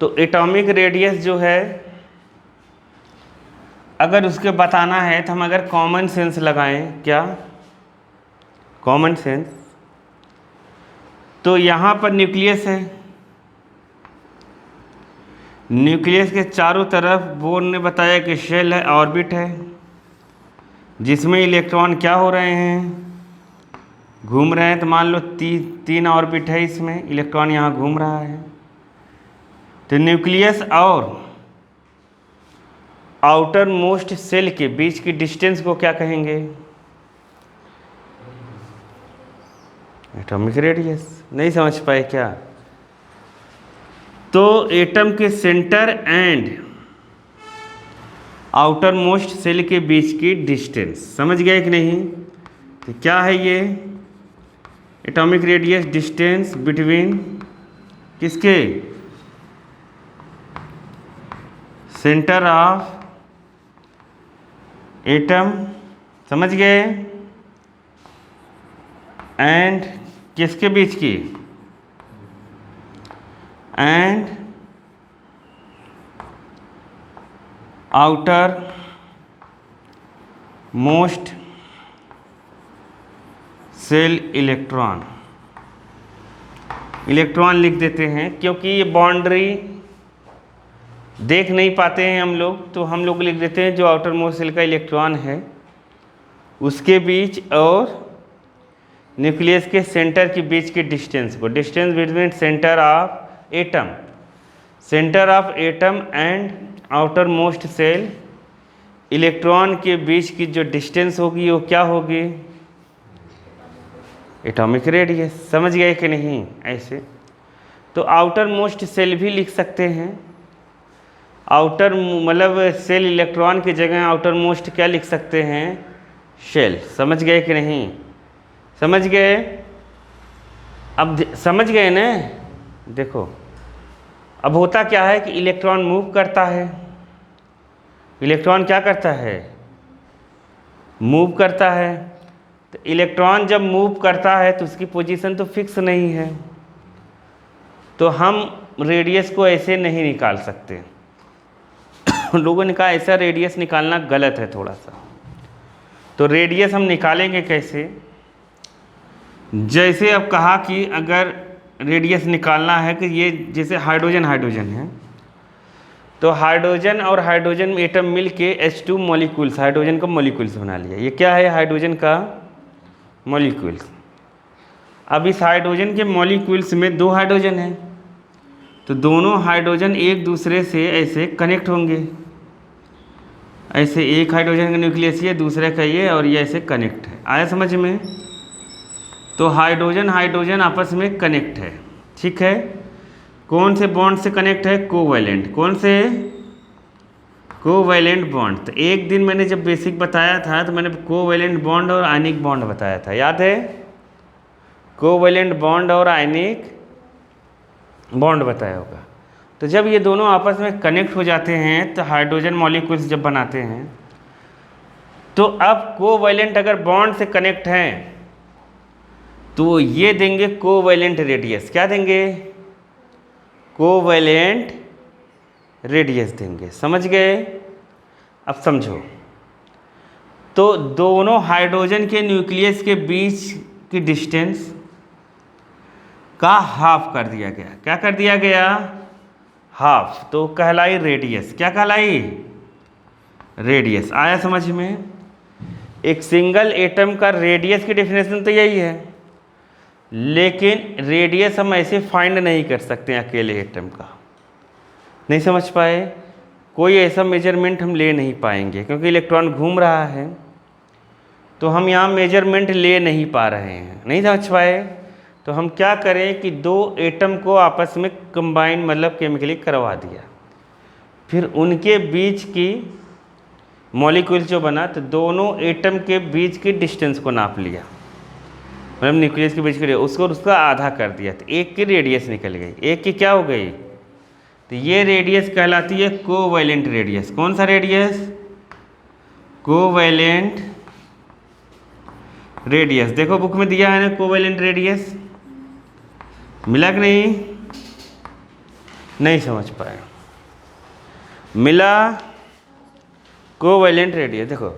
तो atomic radius जो है अगर उसके बताना है तो हम अगर कॉमन सेंस लगाएं, क्या कॉमन सेंस, तो यहाँ पर न्यूक्लियस है, न्यूक्लियस के चारों तरफ बोर्न ने बताया कि शेल है, ऑर्बिट है, जिसमें इलेक्ट्रॉन क्या हो रहे हैं, घूम रहे हैं। तो मान लो तीन ऑर्बिट है, इसमें इलेक्ट्रॉन यहाँ घूम रहा है। तो न्यूक्लियस और आउटर मोस्ट सेल के बीच की डिस्टेंस को क्या कहेंगे, एटॉमिक रेडियस। नहीं समझ पाए क्या? तो एटम के centre and outermost shell के बीच की डिस्टेंस, समझ गए कि नहीं? तो क्या है ये एटॉमिक रेडियस, डिस्टेंस बिटवीन किसके, सेंटर ऑफ एटम, समझ गए, एंड किसके बीच की, and outermost shell electron. Electron लिख देते हैं क्योंकि ये बाउंड्री देख नहीं पाते हैं हम लोग, तो हम लोग लिख देते हैं जो आउटर मोस्ट सेल का इलेक्ट्रॉन है उसके बीच और न्यूक्लियस के सेंटर के बीच के डिस्टेंस को, distance between centre of atom, centre of atom and outermost shell, electron के बीच की जो डिस्टेंस होगी वो क्या होगी, एटॉमिक रेडियस। समझ गए कि नहीं? ऐसे तो आउटर मोस्ट सेल भी लिख सकते हैं, आउटर मतलब सेल इलेक्ट्रॉन की जगह आउटर मोस्ट क्या लिख सकते हैं, शेल। समझ गए कि नहीं? समझ गए? अब समझ गए ना? देखो अब होता क्या है कि इलेक्ट्रॉन मूव करता है, इलेक्ट्रॉन क्या करता है, मूव करता है। तो इलेक्ट्रॉन जब मूव करता है तो उसकी पोजीशन तो फिक्स नहीं है, तो हम रेडियस को ऐसे नहीं निकाल सकते। लोगों ने कहा ऐसा रेडियस निकालना गलत है थोड़ा सा। तो रेडियस हम निकालेंगे कैसे? जैसे अब कहा कि अगर रेडियस निकालना है कि ये जैसे हाइड्रोजन है, तो हाइड्रोजन और हाइड्रोजन एटम मिल के H2 मॉलिक्यूल्स, हाइड्रोजन का मॉलिक्यूल्स बना लिया। ये क्या है, हाइड्रोजन का मॉलिक्यूल्स। अब इस हाइड्रोजन के मॉलिक्यूल्स में दो हाइड्रोजन हैं, तो दोनों हाइड्रोजन एक दूसरे से ऐसे कनेक्ट होंगे, ऐसे एक हाइड्रोजन का न्यूक्लियस ये, दूसरे का ये, और ये ऐसे कनेक्ट है। आया समझ में? तो हाइड्रोजन हाइड्रोजन आपस में कनेक्ट है, ठीक है। कौन से बॉन्ड से कनेक्ट है, कोवैलेंट। कौन से, कोवैलेंट बॉन्ड। तो एक दिन मैंने जब बेसिक बताया था तो मैंने कोवैलेंट बॉन्ड और आयनिक बॉन्ड बताया था, याद है? कोवैलेंट बॉन्ड और आयनिक बॉन्ड बताया होगा। तो जब ये दोनों आपस में कनेक्ट हो जाते हैं तो हाइड्रोजन मॉलिक्यूल्स जब बनाते हैं, तो अब कोवैलेंट अगर बॉन्ड से कनेक्ट हैं तो ये देंगे कोवैलेंट रेडियस। क्या देंगे, कोवैलेंट रेडियस देंगे। समझ गए? अब समझो, तो दोनों हाइड्रोजन के न्यूक्लियस के बीच की डिस्टेंस का हाफ कर दिया गया। क्या कर दिया गया, हाफ। तो कहलाई रेडियस। क्या कहलाई, रेडियस। आया समझ में? एक सिंगल एटम का रेडियस की डेफिनेशन तो यही है, लेकिन रेडियस हम ऐसे फाइंड नहीं कर सकते अकेले एटम का। नहीं समझ पाए? कोई ऐसा मेजरमेंट हम ले नहीं पाएंगे क्योंकि इलेक्ट्रॉन घूम रहा है, तो हम यहाँ मेजरमेंट ले नहीं पा रहे हैं। नहीं समझ पाए? तो हम क्या करें कि दो एटम को आपस में कंबाइन मतलब केमिकली करवा दिया, फिर उनके बीच की मॉलिक्यूल जो बना, तो दोनों एटम के बीच की डिस्टेंस को नाप लिया, मतलब न्यूक्लियस के बीच की, उसको उसका आधा कर दिया, तो एक की रेडियस निकल गई। एक की क्या हो गई, तो ये रेडियस कहलाती है कोवैलेंट रेडियस। कौन सा रेडियस, कोवैलेंट रेडियस। देखो बुक में दिया है ना कोवैलेंट रेडियस, मिला कि नहीं? नहीं समझ पाए। मिला कोवैलेंट रेडियस। देखो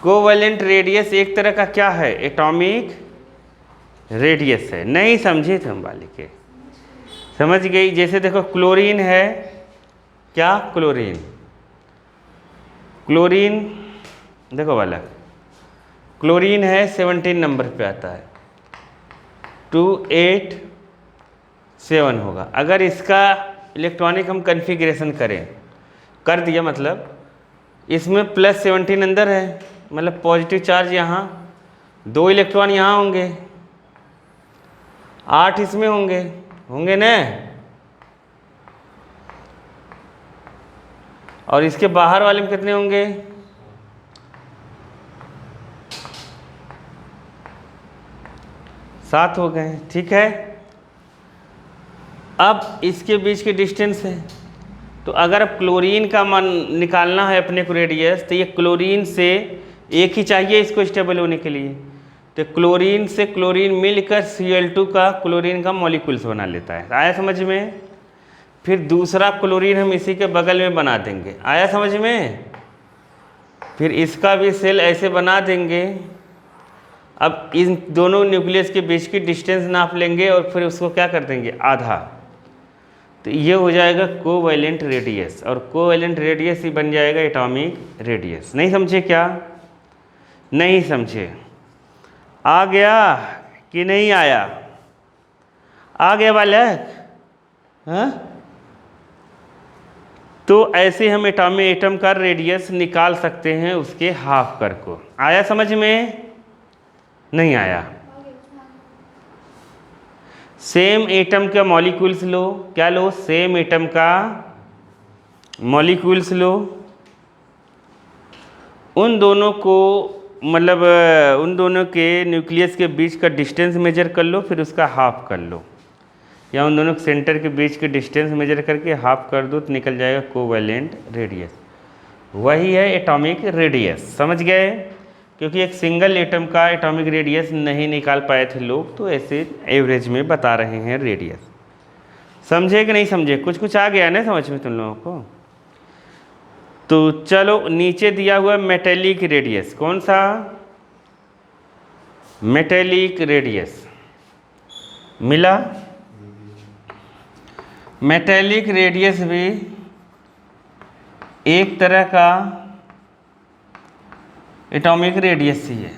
कोवैलेंट रेडियस एक तरह का क्या है, एटॉमिक रेडियस है। नहीं समझे तुम बालिके, समझ गई। जैसे देखो क्लोरीन है, क्या क्लोरीन, क्लोरीन देखो बालक, क्लोरीन है 17 नंबर पे आता है, 287 होगा। अगर इसका इलेक्ट्रॉनिक हम कन्फिग्रेशन करें, कर दिया मतलब इसमें +17 अंदर है, मतलब पॉजिटिव चार्ज यहाँ, 2 इलेक्ट्रॉन यहाँ होंगे, 8 इसमें होंगे, होंगे ना। और इसके बाहर वाले में कितने होंगे, 7 हो गए। ठीक है, अब इसके बीच की डिस्टेंस है, तो अगर क्लोरीन का मान निकालना है अपने को रेडियस, तो ये क्लोरीन से एक ही चाहिए इसको स्टेबल होने के लिए, तो क्लोरीन से क्लोरीन मिलकर Cl2 का क्लोरीन का मॉलिक्यूल्स बना लेता है। आया समझ में। फिर दूसरा क्लोरीन हम इसी के बगल में बना देंगे, आया समझ में। फिर इसका भी सेल ऐसे बना देंगे। अब इन दोनों न्यूक्लियस के बीच की डिस्टेंस नाप लेंगे और फिर उसको क्या कर देंगे, आधा, तो ये हो जाएगा कोवैलेंट रेडियस, और कोवैलेंट रेडियस ही बन जाएगा एटॉमिक रेडियस। नहीं समझे क्या, नहीं समझे। आ गया कि नहीं आया, आ गया बालक, हाँ। तो ऐसे हम एटम का रेडियस निकाल सकते हैं उसके हाफ कर को। आया समझ में, नहीं आया। सेम एटम का मॉलिक्यूल्स लो, क्या लो, सेम एटम का मॉलिक्यूल्स लो, उन दोनों को मतलब उन दोनों के न्यूक्लियस के बीच का डिस्टेंस मेजर कर लो, फिर उसका हाफ कर लो, या उन दोनों के सेंटर के बीच के डिस्टेंस मेजर करके हाफ कर दो, तो निकल जाएगा कोवैलेंट रेडियस। वही है एटॉमिक रेडियस, समझ गए। क्योंकि एक सिंगल एटम का एटॉमिक रेडियस नहीं निकाल पाए थे लोग, तो ऐसे एवरेज में बता रहे हैं रेडियस। समझे कि नहीं समझे, कुछ कुछ आ गया ना समझ में तुम लोगों को। तो चलो नीचे दिया हुआ मेटेलिक रेडियस, कौन सा, मेटेलिक रेडियस मिला। मेटेलिक रेडियस भी एक तरह का एटॉमिक रेडियस ही है,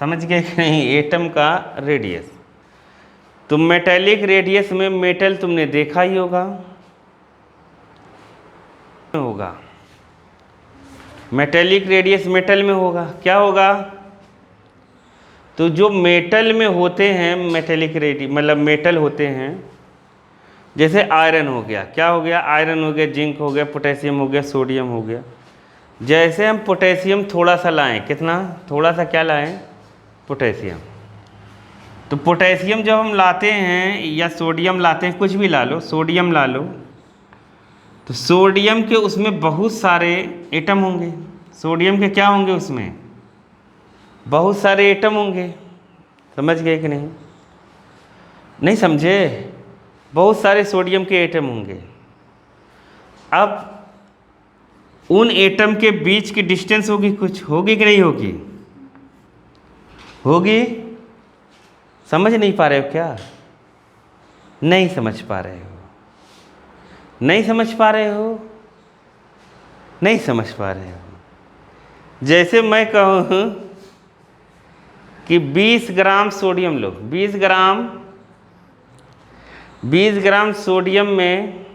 समझ गए कि नहीं, एटम का रेडियस। तो मेटेलिक रेडियस में मेटल तुमने देखा ही होगा, मेटेलिक रेडियस मेटल में होगा, क्या होगा। तो जो मेटल में होते हैं मेटेलिक रेडियस मतलब मेटल होते हैं, जैसे आयरन हो गया, क्या हो गया, आयरन हो गया, जिंक हो गया, पोटेशियम हो गया, सोडियम हो गया। जैसे हम पोटेशियम थोड़ा सा लाएं, कितना, थोड़ा सा क्या लाएं, पोटेशियम। तो पोटेशियम जब हम लाते हैं या सोडियम लाते हैं, कुछ भी ला लो, सोडियम ला लो, तो सोडियम के उसमें बहुत सारे एटम होंगे। सोडियम के क्या होंगे, उसमें बहुत सारे एटम होंगे, समझ गए कि नहीं, नहीं समझे। बहुत सारे सोडियम के एटम होंगे। अब उन एटम के बीच की डिस्टेंस होगी, कुछ होगी कि नहीं होगी, होगी। समझ नहीं पा रहे हो क्या, नहीं समझ पा रहे हो, नहीं समझ पा रहे हो, नहीं समझ पा रहे हो। जैसे मैं कहूँ कि 20 ग्राम सोडियम लो, 20 ग्राम सोडियम में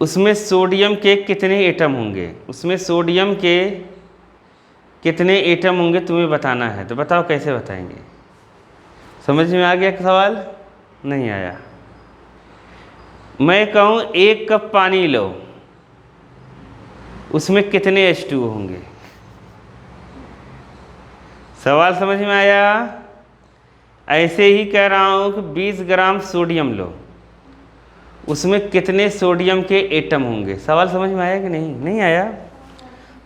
उसमें सोडियम के कितने एटम होंगे, उसमें सोडियम के कितने एटम होंगे तुम्हें बताना है। तो बताओ कैसे बताएंगे, समझ में आ गया सवाल, नहीं आया। मैं कहूँ 1 कप पानी लो, उसमें कितने H2O होंगे, सवाल समझ में आया। ऐसे ही कह रहा हूँ कि 20 ग्राम सोडियम लो, उसमें कितने सोडियम के एटम होंगे, सवाल समझ में आया कि नहीं, नहीं आया।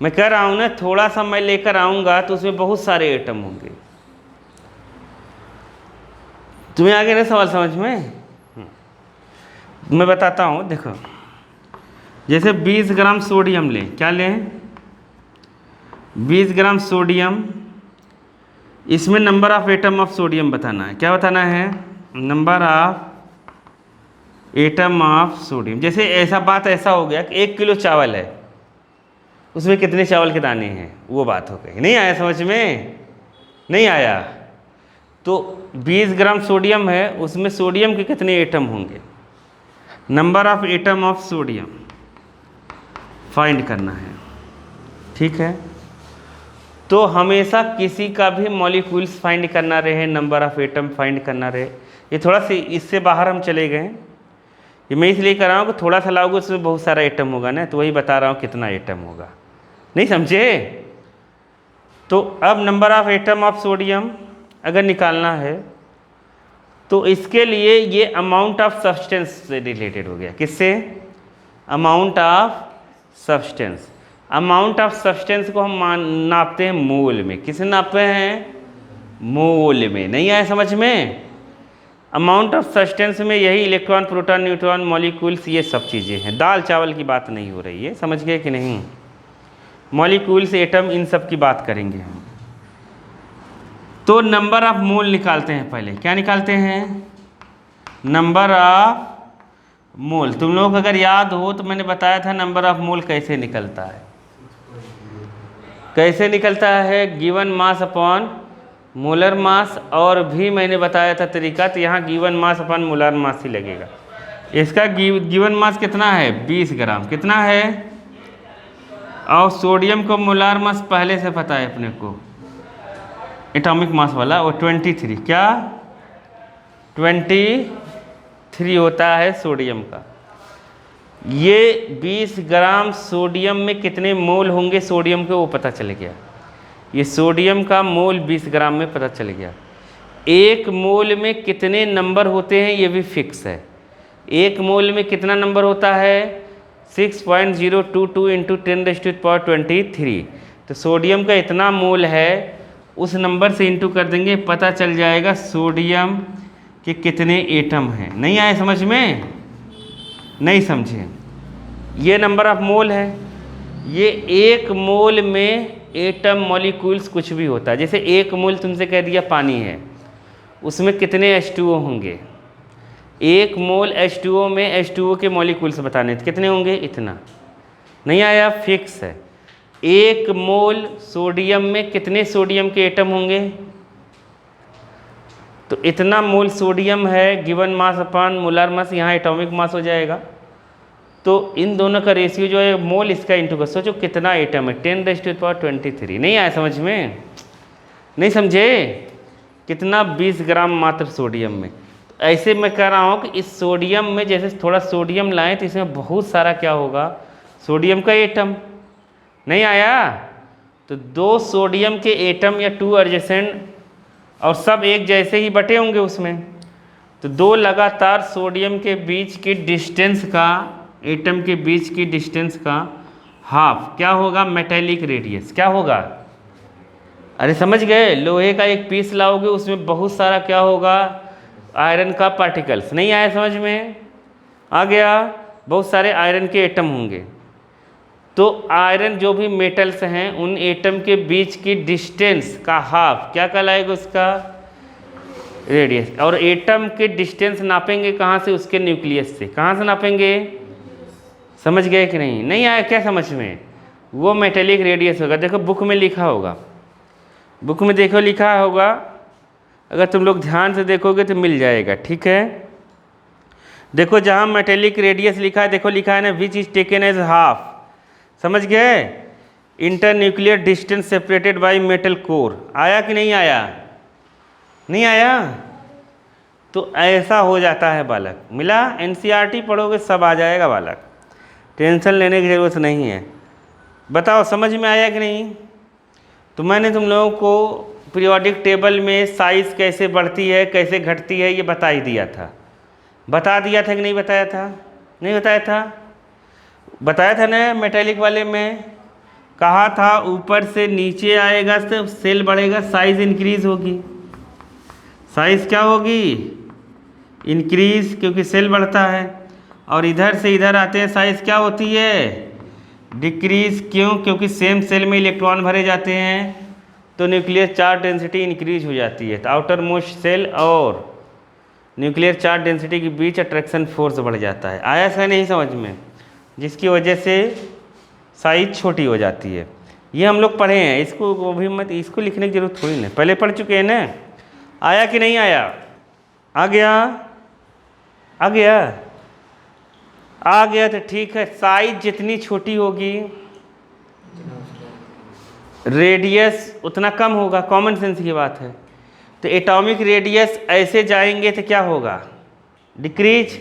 मैं कह रहा हूँ ना, थोड़ा सा मैं लेकर आऊँगा तो उसमें बहुत सारे एटम होंगे। तुम्हें आ गया ना सवाल समझ में। मैं बताता हूँ, देखो जैसे 20 ग्राम सोडियम लें, क्या लें, 20 ग्राम सोडियम, इसमें number of atom of sodium बताना है। क्या बताना है, number of atom of sodium. जैसे ऐसा बात ऐसा हो गया कि 1 किलो चावल है, उसमें कितने चावल के दाने हैं, वो बात हो गई। नहीं आया समझ में, नहीं आया। तो 20 ग्राम सोडियम है, उसमें सोडियम के कितने एटम होंगे, number of atom of sodium find करना है। ठीक है, तो हमेशा किसी का भी मॉलिक्यूल्स फाइंड करना रहे, नंबर ऑफ एटम फाइंड करना रहे। ये थोड़ा सा इससे बाहर हम चले गए, ये मैं इसलिए कर रहा हूँ कि थोड़ा सा लाओगे उसमें बहुत सारा एटम होगा ना, तो वही बता रहा हूँ कितना एटम होगा। नहीं समझे? तो अब number of atom of sodium अगर निकालना है तो इसके लिए ये अमाउंट ऑफ सब्सटेंस से रिलेटेड हो गया। किससे? Amount of substance. Amount of substance को हम नापते हैं मोल में। किसे नापते हैं? मोल में। नहीं आया समझ में? अमाउंट ऑफ सब्सटेंस में यही इलेक्ट्रॉन, प्रोटॉन, न्यूट्रॉन, मॉलिक्यूल्स, ये सब चीज़ें हैं। दाल चावल की बात नहीं हो रही है, समझ गए कि नहीं? मॉलिक्यूल्स, एटम, इन सब की बात करेंगे हम। तो नंबर ऑफ मोल निकालते हैं पहले। क्या निकालते हैं? Number of mole. तुम लोग अगर याद हो तो मैंने बताया था नंबर ऑफ मोल कैसे निकलता है। कैसे निकलता है? Given mass upon molar mass. और भी मैंने बताया था तरीका, तो यहाँ given mass upon molar mass ही लगेगा। इसका गिवन मास कितना है? 20 ग्राम। कितना है? और सोडियम को मोलर मास पहले से पता है अपने को, एटॉमिक मास वाला, वो 23। क्या? 23 होता है सोडियम का। ये 20 ग्राम सोडियम में कितने मोल होंगे सोडियम के, वो पता चल गया। ये सोडियम का मोल 20 ग्राम में पता चल गया। एक मोल में कितने नंबर होते हैं ये भी फिक्स है। एक मोल में कितना नंबर होता है? 6.022 × 10⁻23। तो सोडियम का इतना मोल है, उस नंबर से इंटू कर देंगे, पता चल जाएगा सोडियम के कितने एटम हैं। नहीं आए समझ में? नहीं समझे? ये नंबर ऑफ मोल है। ये एक मोल में एटम, मॉलिक्यूल्स कुछ भी होता है। जैसे एक मोल तुमसे कह दिया पानी है, उसमें कितने H2O होंगे? एक मोल H2O में H2O के मॉलिक्यूल्स बताने थे, कितने होंगे? इतना। नहीं आया? फिक्स है। एक मोल सोडियम में कितने सोडियम के एटम होंगे? तो इतना मोल सोडियम है, गिवन मास अपॉन मोलर मास, यहाँ एटॉमिक मास हो जाएगा। तो इन दोनों का रेशियो जो है मोल इसका इंटू का, सोचो कितना एटम है, 10⁻23। नहीं आया समझ में? नहीं समझे? कितना? 20 ग्राम मात्र सोडियम में। तो ऐसे मैं कह रहा हूँ कि इस सोडियम में जैसे थोड़ा सोडियम लाएं तो इसमें बहुत सारा क्या होगा? सोडियम का एटम। नहीं आया? तो 2 सोडियम के एटम या 2 एडजेसेंट, और सब एक जैसे ही बटे होंगे उसमें, तो 2 लगातार सोडियम के बीच की डिस्टेंस का, एटम के बीच की डिस्टेंस का हाफ क्या होगा? Metallic radius. क्या होगा? अरे समझ गए? लोहे का एक पीस लाओगे, उसमें बहुत सारा क्या होगा? आयरन का पार्टिकल्स। नहीं आया समझ में? आ गया? बहुत सारे आयरन के एटम होंगे। तो आयरन जो भी मेटल्स हैं, उन एटम के बीच की डिस्टेंस का हाफ क्या कहलाएगा? उसका रेडियस। और एटम के डिस्टेंस नापेंगे कहाँ से? उसके न्यूक्लियस से। कहाँ से नापेंगे? समझ गए कि नहीं? नहीं आया क्या समझ में? वो मेटेलिक रेडियस होगा। देखो बुक में लिखा होगा, बुक में देखो लिखा होगा, अगर तुम लोग ध्यान से देखोगे तो मिल जाएगा। ठीक है, देखो जहाँ मेटेलिक रेडियस लिखा है, देखो लिखा है ना, which is taken as half. समझ गए? Internuclear distance separated by metal core. आया कि नहीं आया? नहीं आया? तो ऐसा हो जाता है बालक। मिला? NCERT पढ़ोगे सब आ जाएगा बालक, टेंशन लेने की ज़रूरत नहीं है। बताओ समझ में आया कि नहीं? तो मैंने तुम लोगों को पीरियोडिक टेबल में साइज़ कैसे बढ़ती है, कैसे घटती है, ये बता ही दिया था। बता दिया था कि नहीं बताया था? नहीं बताया था? बताया था ना। मेटेलिक वाले में कहा था ऊपर से नीचे आएगा तो सेल बढ़ेगा, साइज़ इंक्रीज़ होगी। साइज़ क्या होगी? इंक्रीज़, क्योंकि सेल बढ़ता है। और इधर से इधर आते हैं साइज क्या होती है? डिक्रीज। क्यों? क्योंकि सेम सेल में इलेक्ट्रॉन भरे जाते हैं तो न्यूक्लियर चार्ज डेंसिटी इंक्रीज हो जाती है। तो आउटर मोस्ट सेल और न्यूक्लियर चार्ज डेंसिटी के बीच अट्रैक्शन फोर्स बढ़ जाता है। आया सा नहीं समझ में? जिसकी वजह से साइज छोटी हो जाती है। ये हम लोग पढ़े हैं, इसको वो भी मत, इसको लिखने की जरूरत थोड़ी ना, पहले पढ़ चुके हैं ना। आया कि नहीं आया? आ गया? आ गया? आ गया तो ठीक है। साइज जितनी छोटी होगी रेडियस उतना कम होगा, कॉमन सेंस की बात है। तो एटॉमिक रेडियस ऐसे जाएंगे तो क्या होगा? डिक्रीज।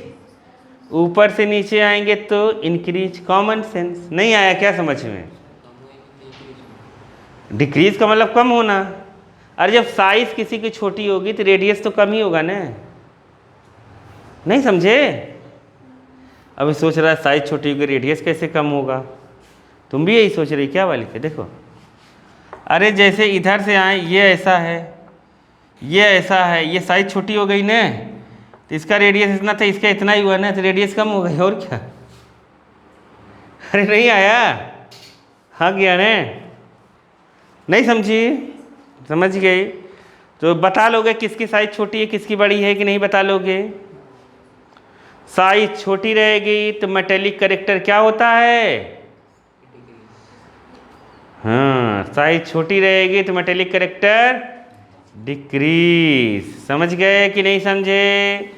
ऊपर से नीचे आएंगे तो इंक्रीज। Common sense. नहीं आया क्या समझ में? डिक्रीज का मतलब कम होना। अरे जब साइज किसी की छोटी होगी तो रेडियस तो कम ही होगा ना। नहीं समझे? अभी सोच रहा है साइज छोटी होगी रेडियस कैसे कम होगा? तुम भी यही सोच रही क्या वाली के? देखो, अरे जैसे इधर से आए, ये ऐसा है, ये ऐसा है, ये साइज छोटी हो गई ना, तो इसका रेडियस इतना था, इसका इतना ही हुआ ना, तो रेडियस कम हो गई। और क्या? अरे नहीं आया? हाँ गया ने? नहीं समझी? समझ गई? तो बता लोगे किसकी साइज छोटी है किसकी बड़ी है कि नहीं बता लोगे? साइज छोटी रहेगी तो मेटेलिक करेक्टर क्या होता है? हाँ, साइज छोटी रहेगी तो मेटेलिक करेक्टर डिक्रीज। समझ गए कि नहीं समझे?